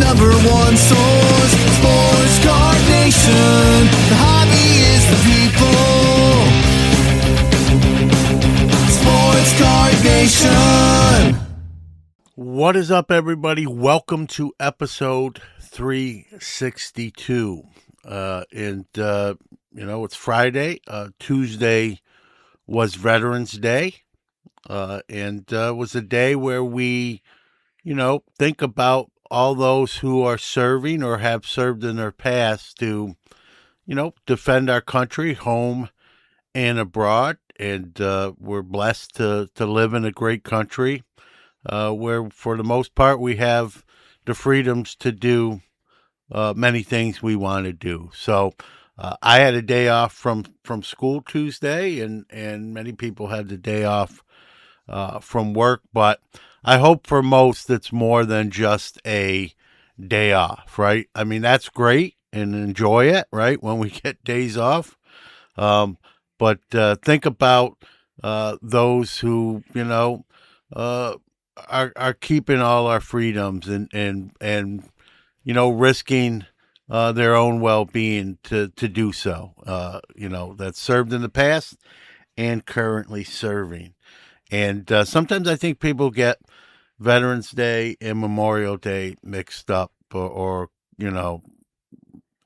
number one source. Sports Card Nation. The hobby is the people. Sports Card Nation. What is up, everybody? Welcome to episode 362. It's Friday. Tuesday was Veterans Day. Was a day where we, think about all those who are serving or have served in their past to, defend our country, home and abroad. And we're blessed to live in a great country where, for the most part, we have the freedoms to do many things we want to do. So I had a day off from school Tuesday, and many people had the day off from work. But I hope for most it's more than just a day off, right? I mean, that's great and enjoy it, right, when we get days off. But think about those who, are keeping all our freedoms and risking their own well-being to do so. That's served in the past and currently serving. And sometimes I think people get Veterans Day and Memorial Day mixed up or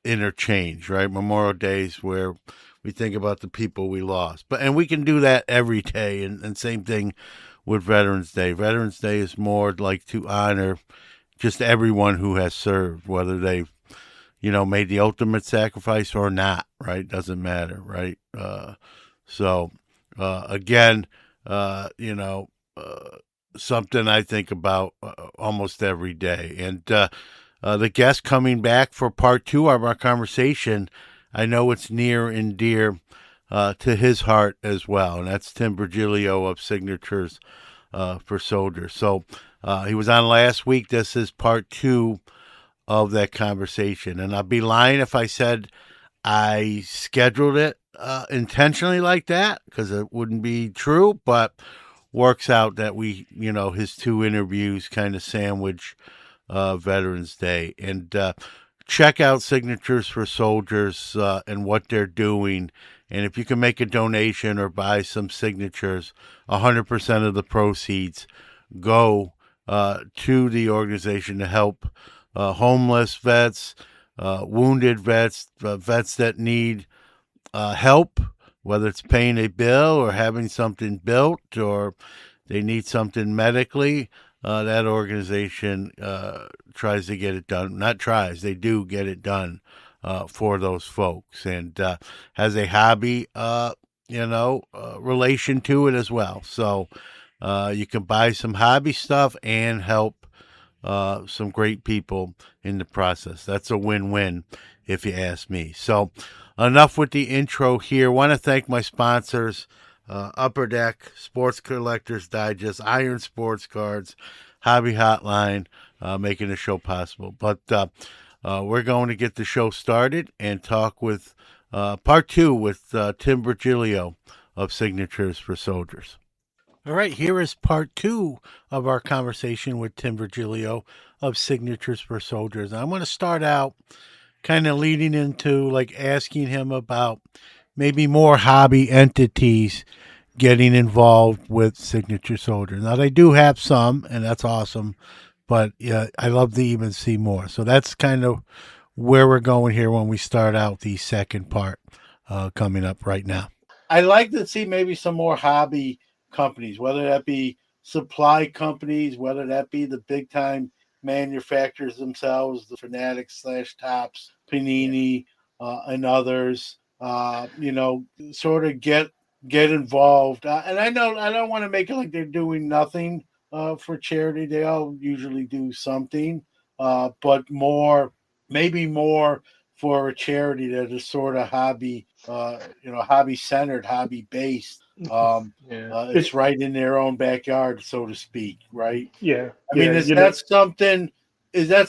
interchange, right? Memorial Day is where we think about the people we lost. And we can do that every day. And same thing with Veterans Day. Veterans Day is more like to honor just everyone who has served, whether they've, made the ultimate sacrifice or not, right? Doesn't matter, right? Something I think about almost every day. And the guest coming back for part 2 of our conversation, I know it's near and dear to his heart as well, and that's Tim Virgilio of Signatures for Soldiers. So he was on last week. This is part 2 of that conversation, and I'd be lying if I said I scheduled it intentionally like that, because it wouldn't be true, but works out that we, his 2 interviews kind of sandwich Veterans Day. And check out Signatures for Soldiers and what they're doing. And if you can make a donation or buy some signatures, 100% of the proceeds go to the organization to help homeless vets, wounded vets, vets that need help, whether it's paying a bill or having something built or they need something medically. That organization tries to get it done. Not tries, they do get it done for those folks, and has a hobby, relation to it as well. So you can buy some hobby stuff and help some great people in the process. That's a win-win, if you ask me. So enough with the intro here. I want to thank my sponsors, Upper Deck, Sports Collectors Digest, Iron Sports Cards, Hobby Hotline, making the show possible. But we're going to get the show started and talk with part 2 with Tim Virgilio of Signatures for Soldiers. All right, here is part 2 of our conversation with Tim Virgilio of Signatures for Soldiers. I'm going to start out kind of leading into like asking him about maybe more hobby entities getting involved with Signature Soldiers. Now, they do have some, and that's awesome, but yeah, I love to even see more. So that's kind of where we're going here when we start out the second part coming up right now. I'd like to see maybe some more hobby companies, whether that be supply companies, whether that be the big time manufacturers themselves, the Fanatics / Tops, Panini, and others, sort of get involved. And I know I don't want to make it like they're doing nothing for charity. They all usually do something, but maybe more for a charity that is sort of hobby, hobby centered, hobby based. It's right in their own backyard, so to speak, right? Yeah. I mean, is that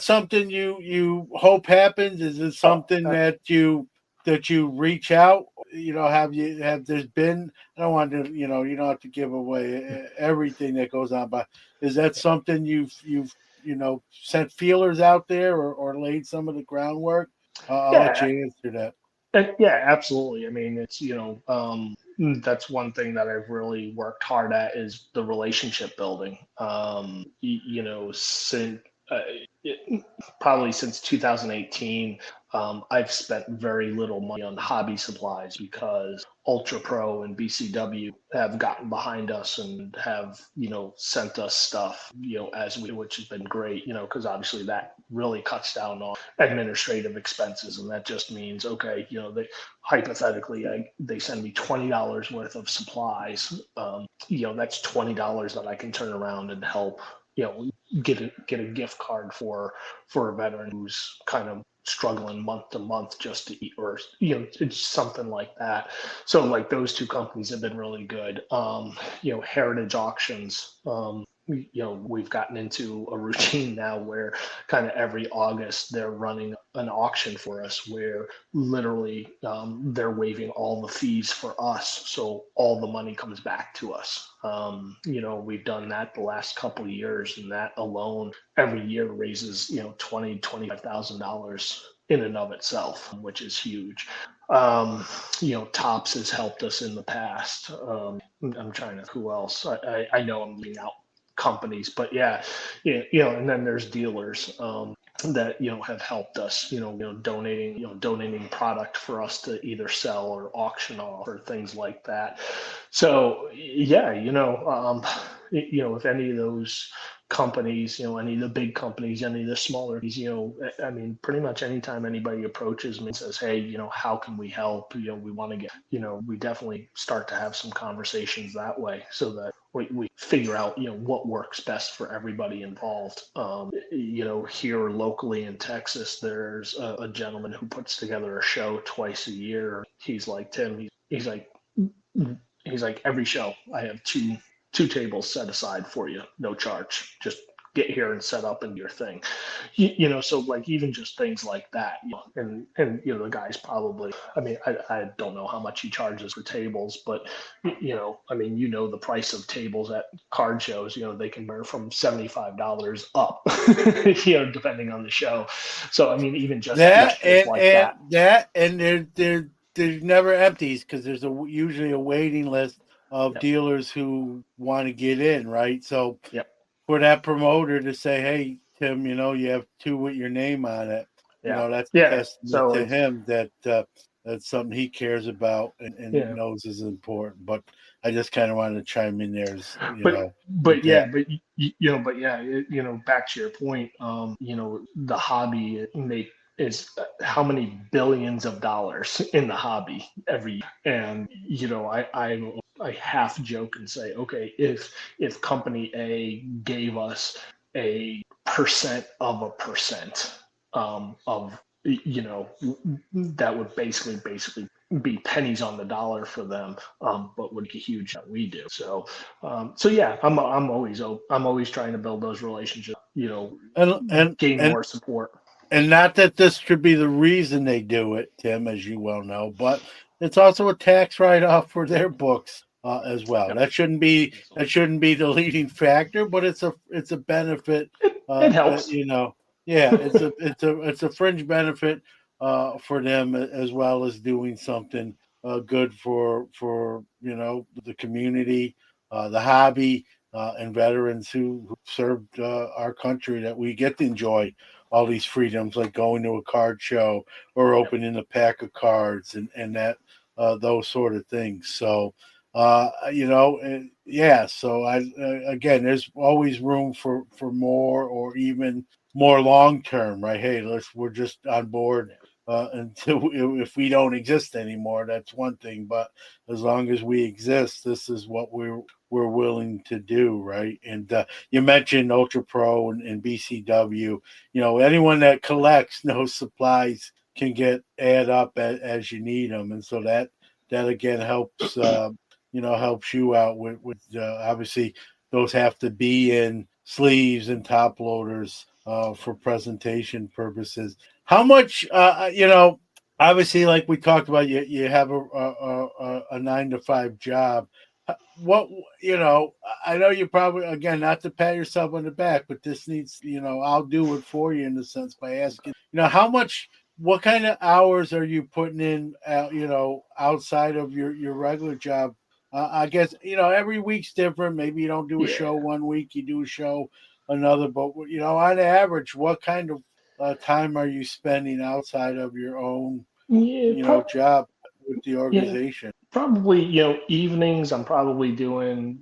something you hope happens? Is it something that you reach out? Have there's been, I don't want to, you don't have to give away everything that goes on, but is that something you've sent feelers out there or laid some of the groundwork? I'll let Yeah, you answer that. yeah, absolutely. I mean, it's, that's one thing that I've really worked hard at is the relationship building. Since uh, probably since 2018, I've spent very little money on hobby supplies because Ultra Pro and BCW have gotten behind us and have, sent us stuff, which has been great, because obviously that really cuts down on administrative expenses. And that just means, okay, they hypothetically, they send me $20 worth of supplies. That's $20 that I can turn around and help, get a gift card for a veteran who's kind of struggling month to month just to eat, or it's something like that. So like those two companies have been really good. Heritage Auctions, we've gotten into a routine now where kind of every August they're running an auction for us where literally they're waiving all the fees for us, so all the money comes back to us. We've done that the last couple of years, and that alone every year raises $25,000 in and of itself, which is huge. Tops has helped us in the past. I'm trying to, who else? I know I'm leaving out companies, but yeah, and then there's dealers that have helped us, donating product for us to either sell or auction off or things like that. So yeah, if any of those companies, any of the big companies, any of the smaller, I mean, pretty much anytime anybody approaches me and says, hey, how can we help? We want to get, we definitely start to have some conversations that way so that we figure out, what works best for everybody involved. Here locally in Texas, there's a gentleman who puts together a show twice a year. He's like, Tim, he's like, every show I have two tables set aside for you, no charge. Just get here and set up and do your thing. So like even just things like that, and the guy's probably, I mean, I don't know how much he charges for tables, but I mean, the price of tables at card shows, they can vary from $75 up, depending on the show. So I mean, even just That gestures like that. and there's never empties because there's usually a waiting list of Yep. dealers who want to get in, right? So Yep. for that promoter to say, "Hey, Tim, you have two with your name on it," Yeah. that's a Yeah. testament So to it's, him that that's something he cares about and yeah. knows is important. But I just kind of wanted to chime in there, with But that. yeah, but yeah, back to your point, the hobby is how many billions of dollars in the hobby every year. And I half joke and say, okay, if company A gave us a percent of a percent of that would basically be pennies on the dollar for them, but would be huge that we do. So yeah, I'm always trying to build those relationships. And and Gain and more support. And not that this should be the reason they do it, Tim, as you well know, but it's also a tax write-off for their books as well. Yep. That shouldn't be the leading factor, but it's a benefit. It Uh, uh, helps. you know, yeah, it's a fringe benefit for them as well as doing something good for the community, the hobby, and veterans who served our country that we get to enjoy all these freedoms like going to a card show or Yep. opening a pack of cards and that those sort of things. So yeah. So I again, there's always room for more or even more long term, right? Hey, we're just on board until if we don't exist anymore. That's one thing, but as long as we exist, this is what we're willing to do, right? And you mentioned Ultra Pro and BCW. Anyone that collects knows supplies can add up as you need them, and so that again helps you out with obviously those have to be in sleeves and top loaders for presentation purposes. How much obviously like we talked about, you have a 9 to 5 job. what I know you probably, again, not to pat yourself on the back, but this needs, I'll do it for you in a sense by asking, how much, what kind of hours are you putting in, outside of your regular job? I guess every week's different. Maybe you don't do a Yeah. show one week, you do a show another, but on average, what kind of time are you spending outside of your own, Yeah, job with the yeah, organization? probably, evenings I'm probably doing,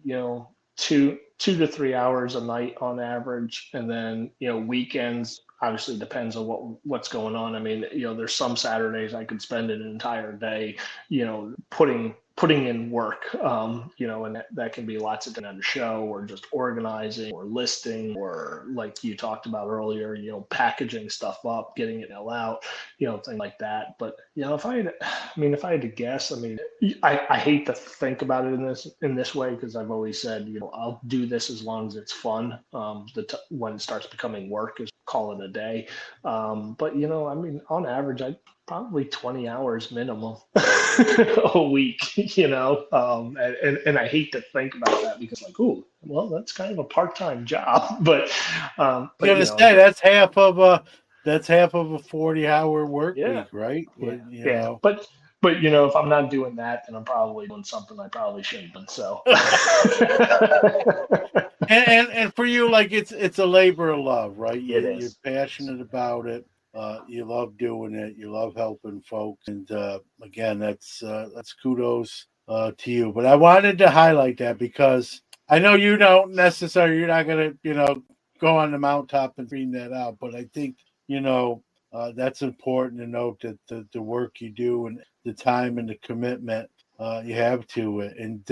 2 to 3 hours a night on average. And then, weekends obviously depends on what's going on. I mean, there's some Saturdays I could spend an entire day, putting in work, and that can be lots of on the show or just organizing or listing or like you talked about earlier, packaging stuff up, getting it out, things like that. But if I had to guess, I mean, I hate to think about it in this way because I've always said, I'll do this as long as it's fun. When it starts becoming work, is call it a day. But I mean, on average, I probably 20 hours minimum a week. And I hate to think about that because like, ooh, well, that's kind of a part-time job, but Gonna say that's half of a 40-hour work yeah, week, right? yeah, With yeah. But if I'm not doing that, then I'm probably doing something I probably shouldn't have. So and for you, like it's a labor of love, right? it You're is. passionate about it. You love doing it. You love helping folks, and again, that's kudos to you. But I wanted to highlight that because I know you don't necessarily, you're not gonna go on the mountaintop and scream that out, but I think you know that's important to note that the work you do and the time and the commitment you have to it. And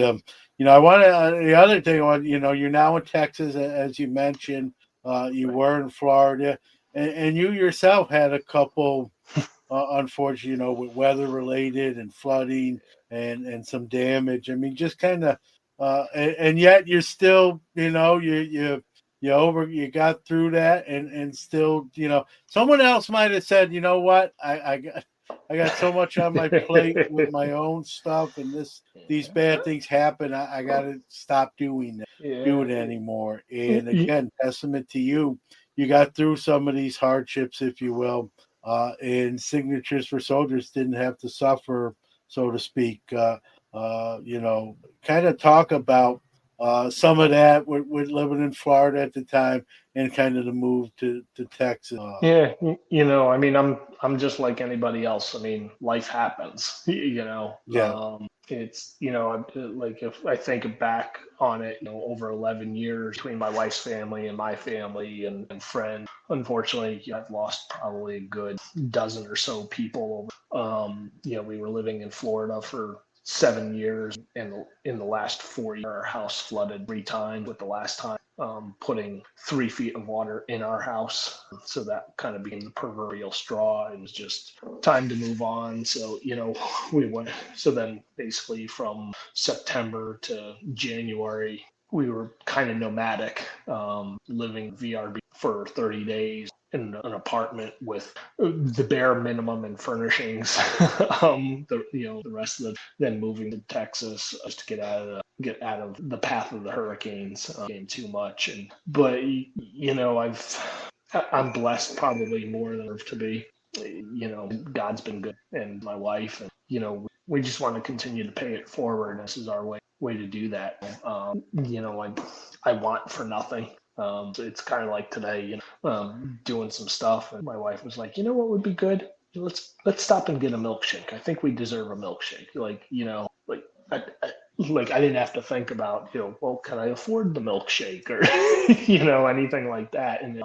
I want to. The other thing, you're now in Texas, as you mentioned. You Right. were in Florida, and you yourself had a couple, unfortunately, with weather related and flooding and some damage. I mean, just kind of, and yet you're still, you got through that, and still, someone else might have said, you know what, I got so much on my plate with my own stuff, and these bad things happen. I got to stop do Yeah. it anymore. And again, testament to you. You got through some of these hardships, if you will, and Signatures for Soldiers didn't have to suffer, so to speak. Kind of talk about some of that with living in Florida at the time and kind of the move to Texas. Yeah, I mean, I'm just like anybody else. I mean, life happens. Yeah, It's like if I think back on it, over 11 years between my wife's family and my family and friends. Unfortunately, I've lost probably a good dozen or so people. We were living in Florida for 7 years, and in the last 4 years, our house flooded 3 times. With the last time putting 3 feet of water in our house. So that kind of became the proverbial straw. It was just time to move on. So, we went, so then basically from September to January, we were kind of nomadic, living VRB for 30 days in an apartment with the bare minimum and furnishings. The rest of the then moving to Texas just to get out of the path of the hurricanes. Became too much, but I'm blessed probably more than I deserve to be. God's been good, and my wife, and we just want to continue to pay it forward. This is our way to do that. I want for nothing. So it's kind of like today, doing some stuff, and my wife was like, what would be good? Let's stop and get a milkshake. I think we deserve a milkshake. Like I didn't have to think about, well, can I afford the milkshake or anything like that. And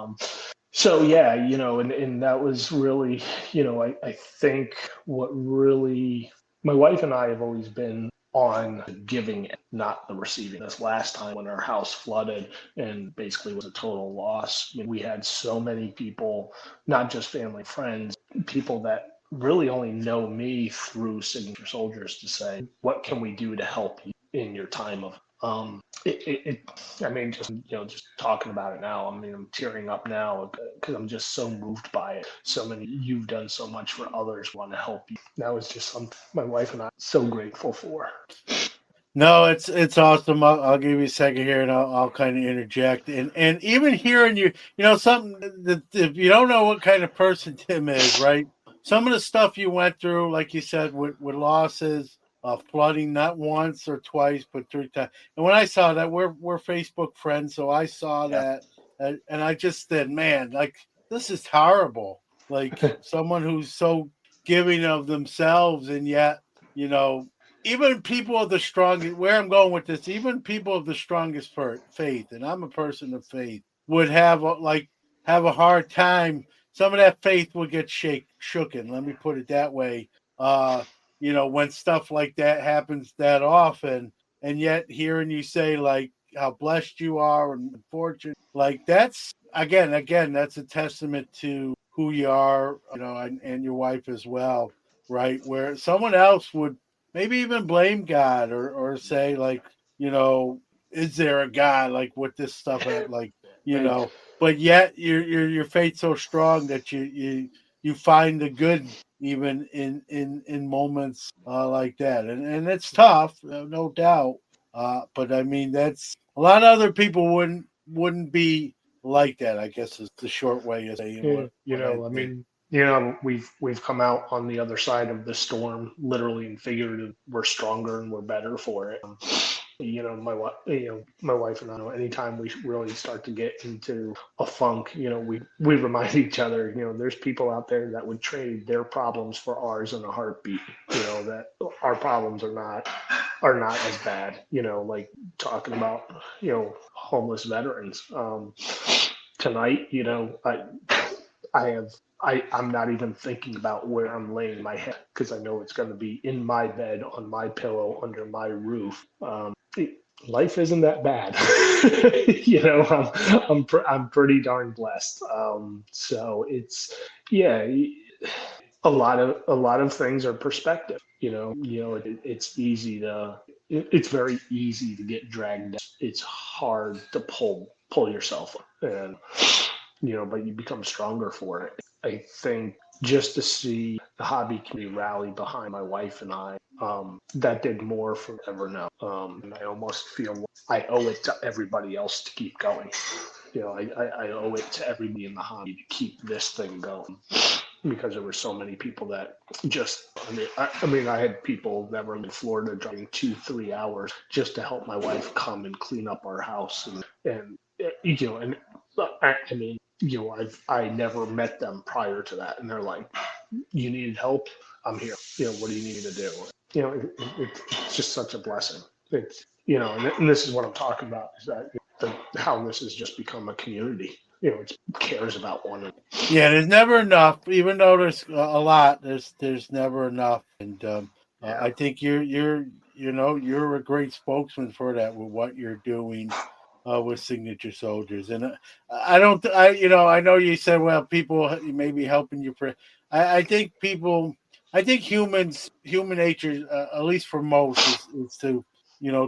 so yeah, and that was really, I think what really, my wife and I have always been on giving, not the receiving. This last time when our house flooded and basically was a total loss, we had so many people, not just family, friends, people that really only know me through Signature Soldiers, to say, what can we do to help you in your time of I mean, just talking about it now, I mean, I'm tearing up now because I'm just so moved by it. So many, you've done so much for others, want to help you. That was just something my wife and I are so grateful for. No, it's awesome. I'll give you a second here, and I'll kind of interject. And even hearing you, something that if you don't know what kind of person Tim is, right? Some of the stuff you went through, like you said, with losses, flooding, not once or twice, but 3 times. And when I saw that, we're Facebook friends, so I saw Yeah. that, and I just said, man, like this is horrible. Like someone who's so giving of themselves, and yet, you know even people of the strongest, where I'm going with this, even people of the strongest faith, and I'm a person of faith, would have a hard time. Some of that faith would get shooken. Let me put it that way. Uh, when stuff like that happens that often, and yet hearing you say like how blessed you are and fortunate, like that's that's a testament to who you are, and your wife as well, right? Where someone else would maybe even blame God or say like, you know, is there a God like with this stuff like, Right. but yet your faith's so strong that you find the good even in moments like that. And it's tough, no doubt. But I mean that's a lot of other people wouldn't be like that, I guess is the short way of saying Yeah, what I I think. mean, we've come out on the other side of the storm, literally and figuratively. We're stronger and we're better for it. My wife and I, anytime we really start to get into a funk, we remind each other, there's people out there that would trade their problems for ours in a heartbeat. That our problems are not as bad. Like talking about homeless veterans. Tonight, I have I'm not even thinking about where I'm laying my head because I know it's going to be in my bed, on my pillow, under my roof. Life isn't that bad. I'm pretty darn blessed. So it's yeah, a lot of things are perspective. It's easy to it's very easy to get dragged down. It's hard to pull yourself up, and but you become stronger for it. I think just to see the hobby community rally behind my wife and I, that did more for me than I ever know. And I almost feel like I owe it to everybody else to keep going. I owe it to everybody in the hobby to keep this thing going because there were so many people that just, I had people that were in Florida driving 2-3 hours just to help my wife come and clean up our house. And I mean, I never met them prior to that. And they're like, you needed help? I'm here. What do you need me to do? It's just such a blessing. And this is what I'm talking about is that how this has just become a community. It cares about one another. Yeah, there's never enough. Even though there's a lot, there's never enough. And Yeah. I think you're a great spokesman for that with what you're doing with Signature Soldiers. And I don't, I know you said, well, people may be helping you for. I think I think human nature, at least for most, is to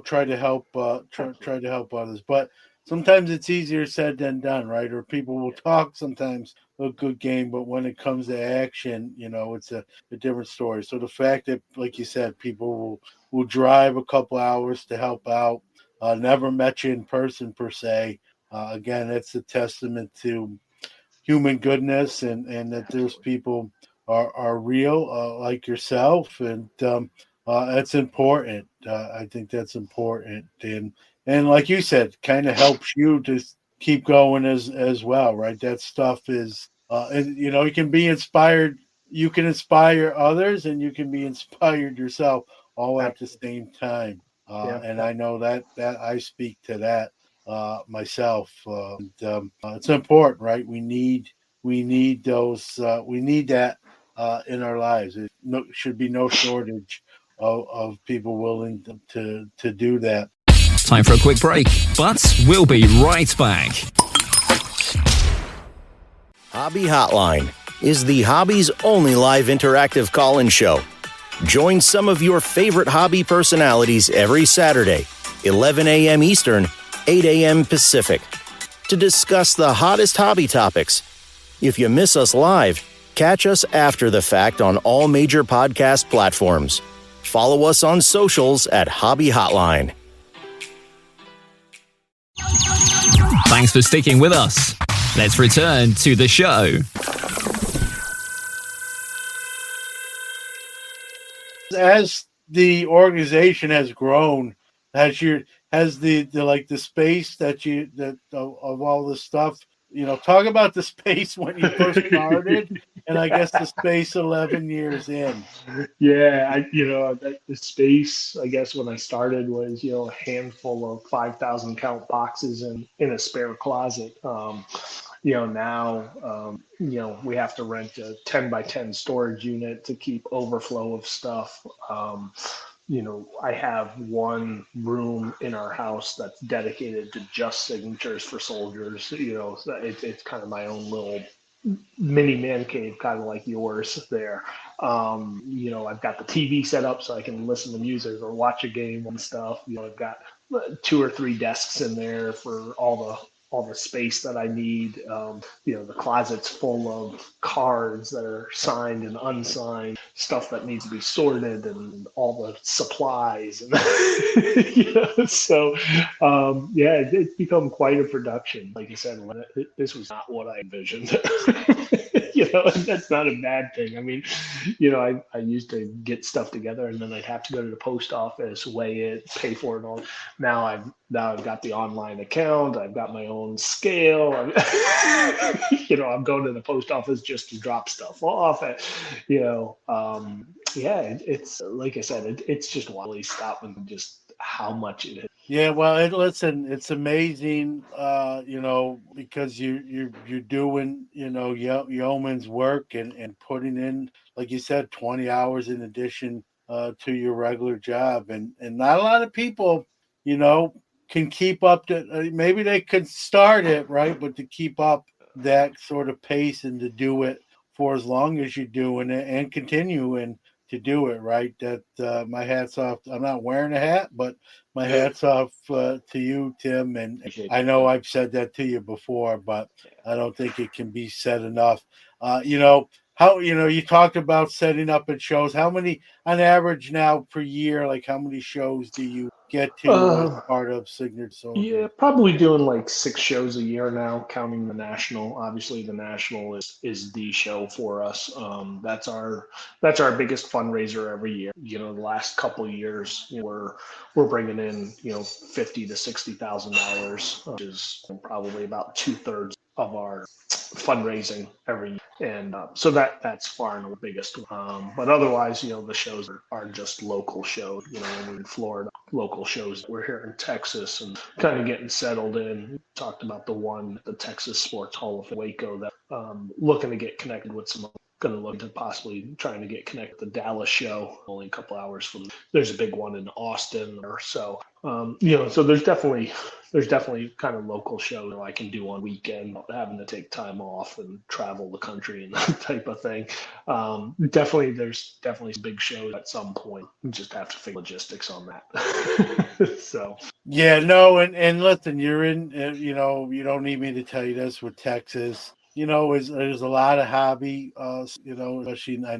try to help, try to help others. But sometimes it's easier said than done, right? Or people will talk sometimes a good game, but when it comes to action, it's a different story. So the fact that, like you said, people will drive a couple hours to help out, never met you in person per se. Again, it's a testament to human goodness and that there's people are real like yourself, and that's important. I think that's important, and like you said, kind of helps you to keep going as well, right? That stuff is, and you can be inspired. You can inspire others, and you can be inspired yourself, all at the Absolutely. same time. Yeah. And I know that I speak to that myself. It's important, right? We need those. We need that in our lives. Should be no shortage of people willing to do that. Time for a quick break, but we'll be right back. Hobby Hotline is the hobby's only live interactive call-in show. Join some of your favorite hobby personalities every Saturday, 11 a.m. Eastern, 8 a.m. Pacific, to discuss the hottest hobby topics. If you miss us live, catch us after the fact on all major podcast platforms. Follow us on socials at Hobby Hotline. Thanks for sticking with us. Let's return to the show. As the organization has grown, has the space that of all this stuff, talk about the space when you first started, and I guess the space 11 years in. Yeah, the space, I guess, when I started was, a handful of 5,000 count boxes in a spare closet. Now, we have to rent a 10 by 10 storage unit to keep overflow of stuff. I have one room in our house that's dedicated to just signatures for soldiers. So it's kind of my own little mini man cave, kind of like yours there. I've got the TV set up so I can listen to music or watch a game and stuff. I've got 2 or 3 desks in there for all the space that I need. The closet's full of cards that are signed and unsigned, stuff that needs to be sorted, and all the supplies. And it's become quite a production. Like you said, this was not what I envisioned. And that's not a bad thing. I mean, I used to get stuff together and then I'd have to go to the post office, weigh it, pay for it all. Now I've got the online account. I've got my own scale. I'm going to the post office just to drop stuff off. It's like I said, it's just wildly stopping just how much it is. Yeah, well, listen, it's amazing, because you're doing, yeoman's work and putting in, like you said, 20 hours in addition to your regular job, and not a lot of people, can keep up to. Maybe they could start it right, but to keep up that sort of pace and to do it for as long as you're doing it and continuing to do it right. That my hat's off. I'm not wearing a hat, but my hat's off to you, Tim. And I know I've said that to you before, but I don't think it can be said enough. How you talked about setting up at shows. How many on average now per year? Like how many shows do you get to as part of Signature Soldier? Yeah, probably doing like 6 shows a year now, counting the national. Obviously, the national is the show for us. That's our biggest fundraiser every year. The last couple of years, we're bringing in $50,000 to $60,000, which is probably about 2/3 of our fundraising every year. And so that's far and the biggest. But otherwise, the shows are just local shows. When we're in Florida, local shows. We're here in Texas and kind of getting settled in. Talked about the Texas Sports Hall of Waco, that looking to get connected with some. Going to look to possibly trying to get connected to the Dallas show, only a couple hours from. There's a big one in Austin or so. So there's definitely kind of local shows I can do on weekend, not having to take time off and travel the country and that type of thing. There's definitely big shows at some point. You just have to figure logistics on that. So. Yeah, no, and listen, you're in. You don't need me to tell you this with Texas. There's a lot of hobby, especially I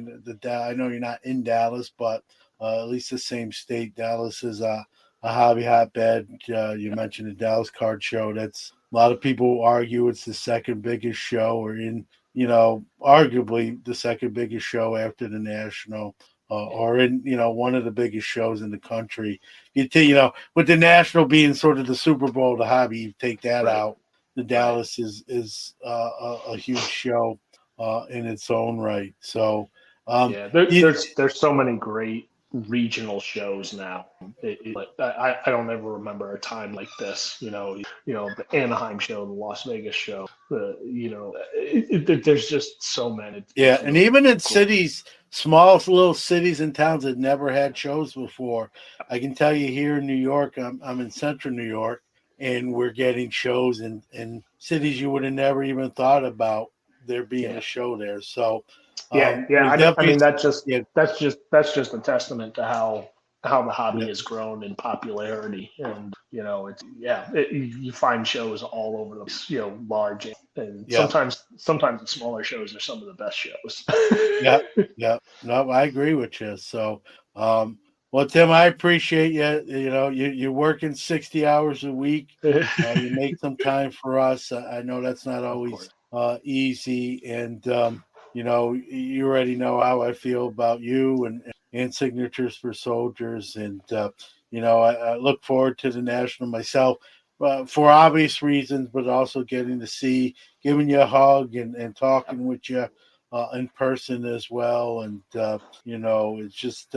know you're not in Dallas, but at least the same state. Dallas is a hobby hotbed. You mentioned the Dallas Card Show. That's a lot of people argue it's the second biggest show, or arguably the second biggest show after the National, or in one of the biggest shows in the country. With the National being sort of the Super Bowl, the hobby, you take that out. The Dallas is a huge show in its own right. So there's so many great regional shows now. I don't ever remember a time like this. The Anaheim show, the Las Vegas show. There's just so many. Yeah, and even in cities, small little cities and towns that never had shows before. I can tell you here in New York, I'm in Central New York. And we're getting shows in cities you would have never even thought about there being a show there. So I mean that's just a testament to how the hobby has grown in popularity. And you find shows all over the large, and sometimes the smaller shows are some of the best shows. No, I agree with you. So Well, Tim, I appreciate you. You know, you're working 60 hours a week. You make some time for us. I know that's not Of always course. easy, and you know, you already know how I feel about you and Signatures for Soldiers, and you know, I look forward to the national myself. For obvious reasons, but also getting to see, giving you a hug and talking with you in person as well. And you know, it's just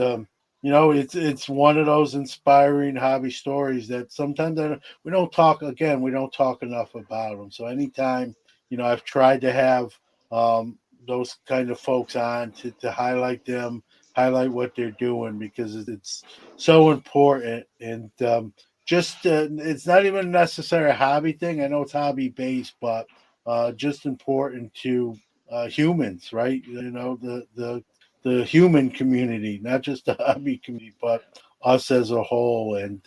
you know, it's one of those inspiring hobby stories that sometimes we don't talk again. We don't talk enough about them. So anytime, you know, I've tried to have um, those kind of folks on to highlight them, highlight what they're doing because it's so important. And just it's not even necessarily a hobby thing. I know it's hobby based, but just important to humans, right? You know, the human community, not just the hobby community, but us as a whole, and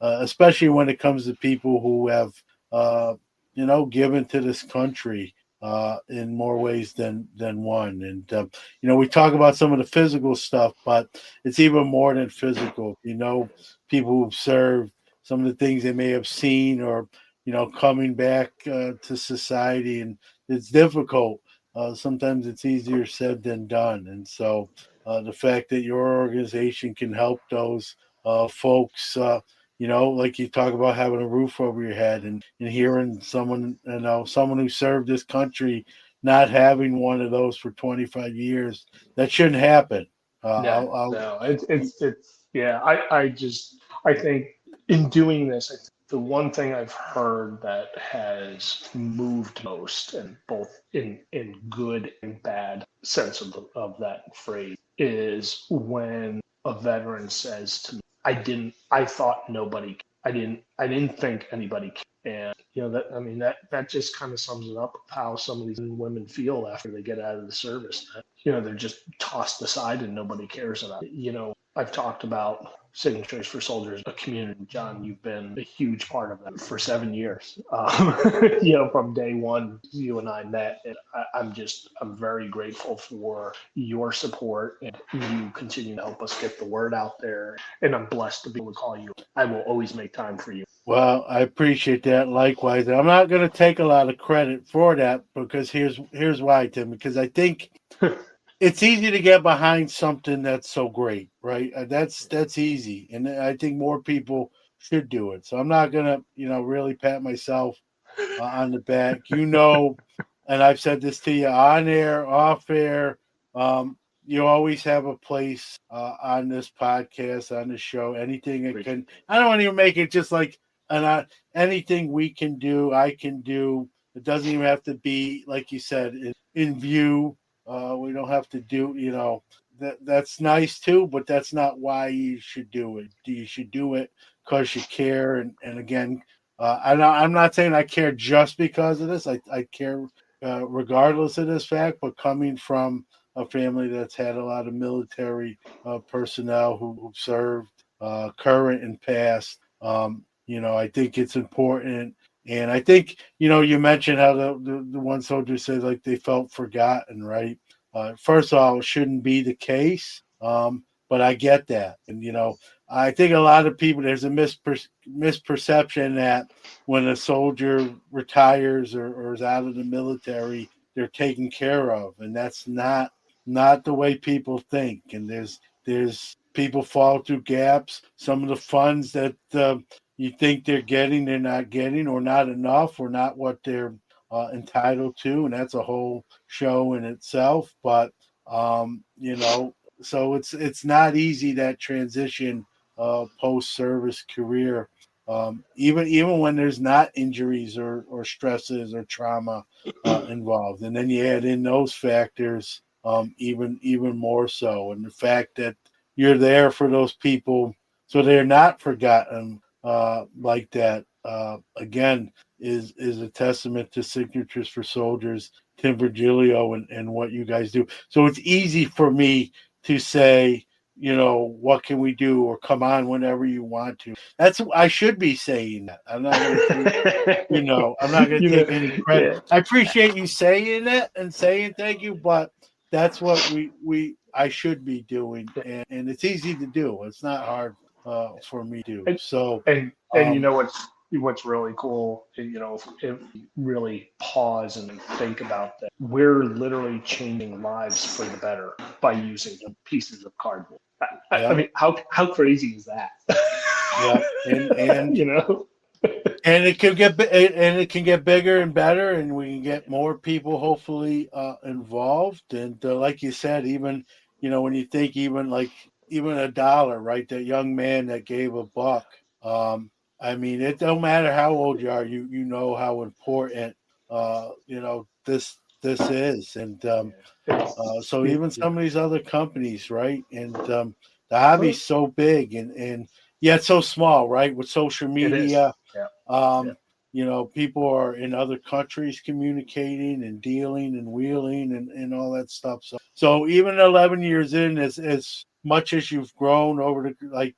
especially when it comes to people who have, uh, you know, given to this country in more ways than one. And you know, we talk about some of the physical stuff, but it's even more than physical. You know, people who've served, some of the things they may have seen, or you know, coming back to society, and it's difficult. Sometimes it's easier said than done. And so the fact that your organization can help those folks, you know, like you talk about having a roof over your head and hearing someone, you know, someone who served this country not having one of those for 25 years, that shouldn't happen. No, I'll no, it's yeah. I think in doing this, I think the one thing I've heard that has moved most, and both in good and bad sense of that phrase, is when a veteran says to me, I thought nobody, I didn't think anybody cared." And you know that I mean that just kind of sums it up of how some of these women feel after they get out of the service. You know, they're just tossed aside and nobody cares about it. You know, I've talked about Signatures for Soldiers, a community. John, you've been a huge part of that for 7 years. You know, from day one, you and I met, and I'm very grateful for your support and you continue to help us get the word out there. And I'm blessed to be able to call you. I will always make time for you. Well, I appreciate that. Likewise, and I'm not going to take a lot of credit for that because here's why, Tim. Because I think it's easy to get behind something that's so great, right? That's easy, and I think more people should do it. So I'm not gonna, you know, really pat myself on the back. You know, and I've said this to you on air, off air. Um, you always have a place on this podcast, on the show. Anything that can, I don't want to even make it just like anything we can do, I can do. It doesn't even have to be like you said in view. We don't have to do, you know, that's nice too, but that's not why you should do it. You should do it because you care. And again, I'm not saying I care just because of this. I care regardless of this fact, but coming from a family that's had a lot of military personnel who served, current and past, you know, I think it's important. And I think, you know, you mentioned how the one soldier said like they felt forgotten, right? First of all, it shouldn't be the case. But I get that. And, you know, I think a lot of people, there's a misperception that when a soldier retires or is out of the military, they're taken care of. And that's not the way people think. And there's people fall through gaps. Some of the funds that you think they're getting, they're not getting, or not enough, or not what they're entitled to. And that's a whole show in itself. But, you know, so it's not easy, that transition post service career, even when there's not injuries or stresses or trauma involved, and then you add in those factors, even more so, and the fact that you're there for those people so they're not forgotten like that. Again, is a testament to Signatures for Soldiers, Tim Virgilio, and what you guys do. So it's easy for me to say, you know, what can we do, or come on whenever you want to. That's, I should be saying that. I'm not going to take, you know, I'm not going to You take know, any credit. yeah. I appreciate you saying it and saying thank you, but that's what I should be doing, and it's easy to do. It's not hard for me to do. And So, and you um, know what's really cool, if you really pause and think about that, we're literally changing lives for the better by using pieces of cardboard. I yeah, mean, how crazy is that? yeah, and you know? and it can get and it can get bigger and better, and we can get more people hopefully involved. And like you said, even when you think even a dollar, right? That young man that gave a buck. I mean, it don't matter how old you are, you know how important this is, and so even Yeah. some of these other companies, right? And the hobby's so big, and yet so small, right? With social It is. media, Yeah. Yeah. um, people are in other countries communicating and dealing and wheeling and all that stuff. So even 11 years in, as much as you've grown over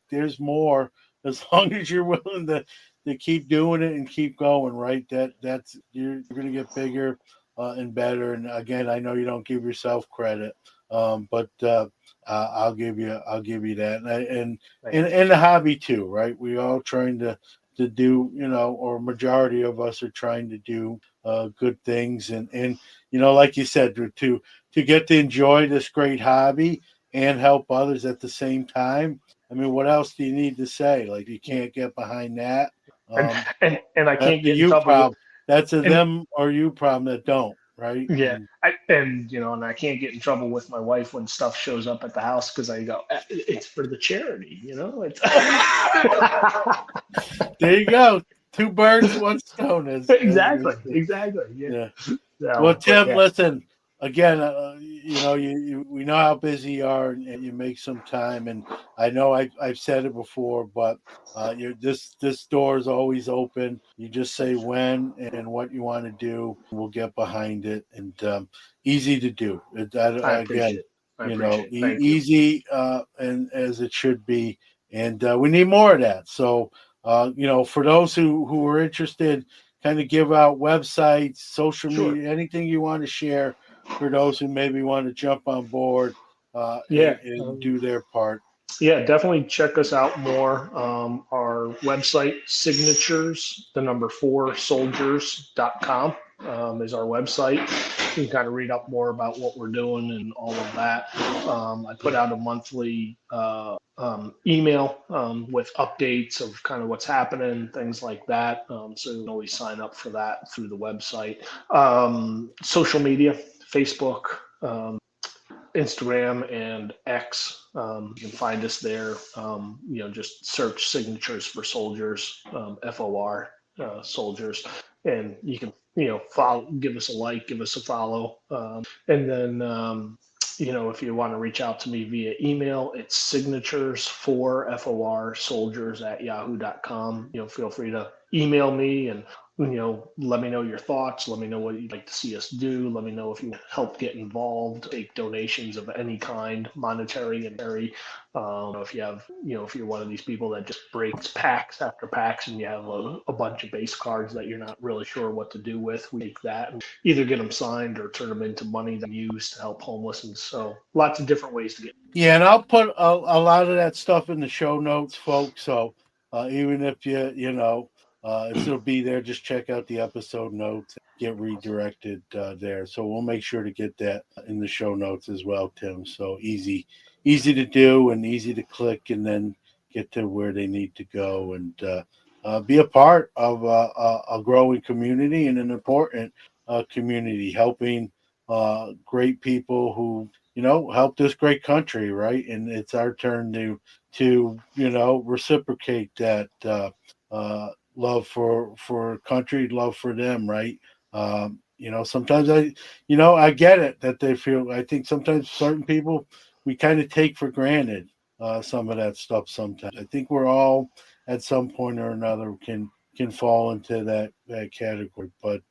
there's more as long as you're willing to keep doing it and keep going, right? That's you're going to get bigger and better. And again, I know you don't give yourself credit, but I'll give you that, and Thank you. and the hobby too, right? We all trying to do, or majority of us are trying to do good things, and like you said, to get to enjoy this great hobby and help others at the same time. I mean, what else do you need to say? Like, you can't get behind that. And Um, and I that's can't a get in you trouble with problem. That's a and them or you problem that don't, right? yeah, And and I can't get in trouble with my wife when stuff shows up at the house because I go, It's for the charity," It's there you go. Two birds, one stone, as they exactly, say. exactly, yeah. Yeah. Well, So, but Tim, yeah, listen again. We know how busy you are, and you make some time. And I know I've said it before, but this door is always open. You just say when and what you want to do. We'll get behind it, and easy to do. I Again, appreciate it. I appreciate it. Thank you. easy and as it should be. And we need more of that. So, for those who are interested, kind of give out websites, social Sure. media, anything you want to share for those who maybe want to jump on board Yeah. and do their part. Yeah, definitely check us out more. Our website, signatures, the number four soldiers.com, is our website. You can kind of read up more about what we're doing and all of that. I put out a monthly email with updates of kind of what's happening, things like that. So you can always sign up for that through the website. Social media, Facebook. Instagram and X. You can find us there. Just search signatures for soldiers, FOR soldiers, and you can follow, give us a like, give us a follow, and then. If you want to reach out to me via email, it's signatures for FOR soldiers at yahoo.com. Feel free to email me and let me know your thoughts. Let me know what you'd like to see us do. Let me know if you help get involved, take donations of any kind, monetary and very. If you have, if you're one of these people that just breaks packs after packs and you have a bunch of base cards that you're not really sure what to do with, we take that and either get them signed or turn them into money that we use to help homeless. And so lots of different ways to get. Yeah, and I'll put a lot of that stuff in the show notes, folks. So even if it'll be there, just check out the episode notes, get redirected there. So we'll make sure to get that in the show notes as well, Tim. So easy to do and easy to click, and then get to where they need to go and be a part of a growing community and an important community, helping great people who help this great country, right? And it's our turn to reciprocate that love for country, love for them, right? Sometimes I get it that they feel. I think sometimes certain people we kind of take for granted some of that stuff. Sometimes I think we're all at some point or another can fall into that category, but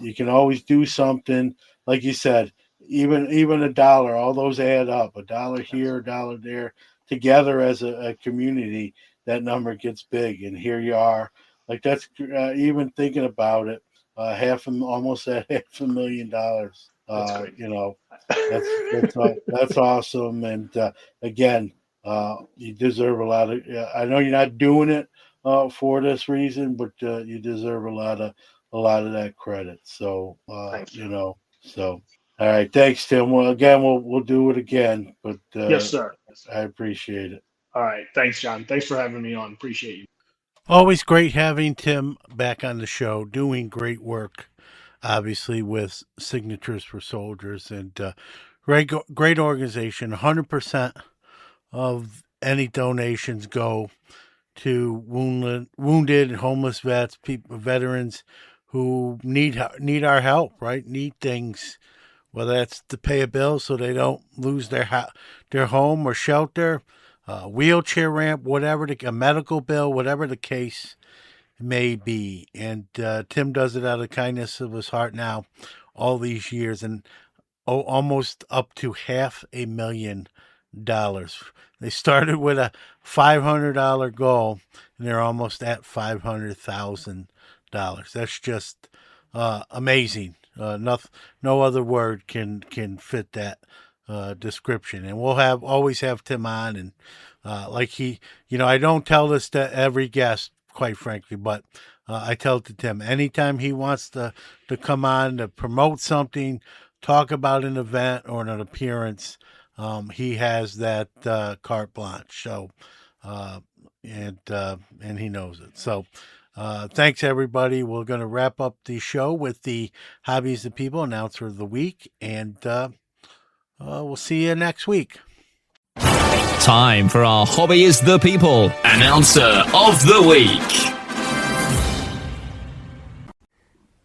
you can always do something, like you said. Even a dollar, all those add up. A dollar here, a dollar there, together as a community, that number gets big. And here you are, like that's even thinking about it, almost at $500,000 That's great. That's awesome. And again, you deserve a lot of. I know you're not doing it for this reason, but you deserve a lot of that credit. So So all right, thanks, Tim. Well, again, we'll do it again. But Yes, sir. I appreciate it. All right, thanks, John. Thanks for having me on. Appreciate you. Always great having Tim back on the show, doing great work, obviously, with Signatures for Soldiers, and great organization. 100% of any donations go to wounded, homeless vets, veterans who need our help, right? Need things, whether that's to pay a bill so they don't lose their home or shelter, wheelchair ramp, whatever, a medical bill, whatever the case may be. And Tim does it out of the kindness of his heart now, all these years, and almost up to $500,000. They started with a $500 goal, and they're almost at $500,000. That's just amazing. No other word can fit that description. And we'll always have Tim on, and I don't tell this to every guest, quite frankly, but I tell it to Tim anytime he wants to come on to promote something, talk about an event or an appearance. He has that carte blanche. So, and he knows it. So, thanks everybody. We're going to wrap up the show with the Hobbies of People announcer of the week, and we'll see you next week. Time for our Hobby is the People announcer of the week.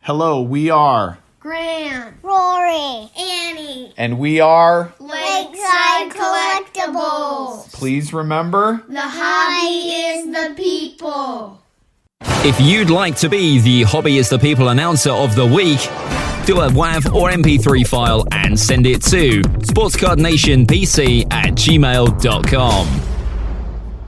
Hello, we are Graham, Rory, Annie, and we are Lakeside Collectibles. Please remember, The hobby is the people. If you'd like to be the Hobby is the People announcer of the week, do a WAV or MP3 file and send it to sportscardnationpc@gmail.com.